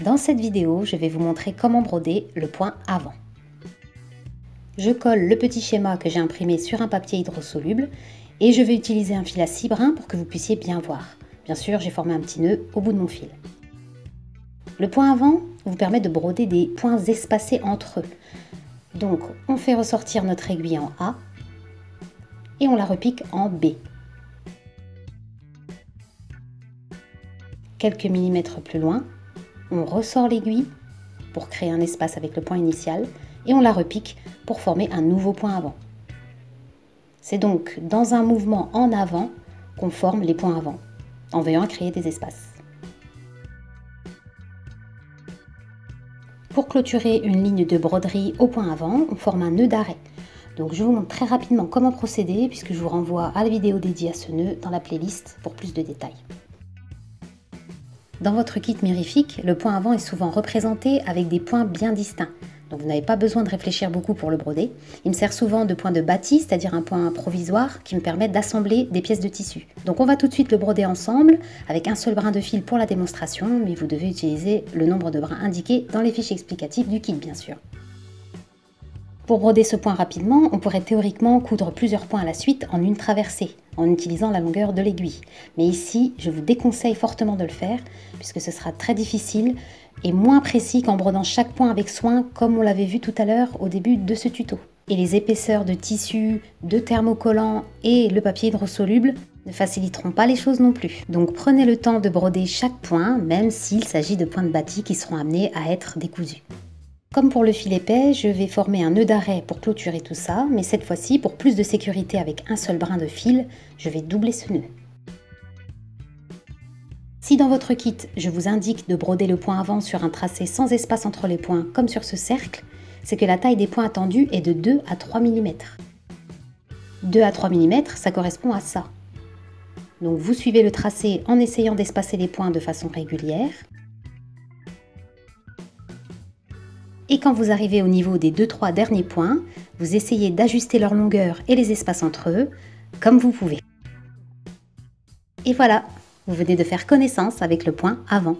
Dans cette vidéo, je vais vous montrer comment broder le point avant. Je colle le petit schéma que j'ai imprimé sur un papier hydrosoluble et je vais utiliser un fil à 6 brins pour que vous puissiez bien voir. Bien sûr, j'ai formé un petit nœud au bout de mon fil. Le point avant vous permet de broder des points espacés entre eux. Donc, on fait ressortir notre aiguille en A et on la repique en B. Quelques millimètres plus loin, on ressort l'aiguille pour créer un espace avec le point initial et on la repique pour former un nouveau point avant. C'est donc dans un mouvement en avant qu'on forme les points avant, en veillant à créer des espaces. Pour clôturer une ligne de broderie au point avant, on forme un nœud d'arrêt. Donc je vous montre très rapidement comment procéder puisque je vous renvoie à la vidéo dédiée à ce nœud dans la playlist pour plus de détails. Dans votre kit mirifique, le point avant est souvent représenté avec des points bien distincts. Donc vous n'avez pas besoin de réfléchir beaucoup pour le broder. Il me sert souvent de point de bâti, c'est-à-dire un point provisoire qui me permet d'assembler des pièces de tissu. Donc on va tout de suite le broder ensemble avec un seul brin de fil pour la démonstration, mais vous devez utiliser le nombre de brins indiqués dans les fiches explicatives du kit bien sûr. Pour broder ce point rapidement, on pourrait théoriquement coudre plusieurs points à la suite en une traversée, en utilisant la longueur de l'aiguille. Mais ici, je vous déconseille fortement de le faire, puisque ce sera très difficile et moins précis qu'en brodant chaque point avec soin, comme on l'avait vu tout à l'heure au début de ce tuto. Et les épaisseurs de tissu, de thermocollants et le papier hydrosoluble ne faciliteront pas les choses non plus. Donc prenez le temps de broder chaque point, même s'il s'agit de points de bâti qui seront amenés à être décousus. Comme pour le fil épais, je vais former un nœud d'arrêt pour clôturer tout ça, mais cette fois-ci, pour plus de sécurité avec un seul brin de fil, je vais doubler ce nœud. Si dans votre kit, je vous indique de broder le point avant sur un tracé sans espace entre les points, comme sur ce cercle, c'est que la taille des points attendus est de 2 à 3 mm. 2 à 3 mm, ça correspond à ça. Donc vous suivez le tracé en essayant d'espacer les points de façon régulière. Et quand vous arrivez au niveau des 2-3 derniers points, vous essayez d'ajuster leur longueur et les espaces entre eux, comme vous pouvez. Et voilà, vous venez de faire connaissance avec le point avant.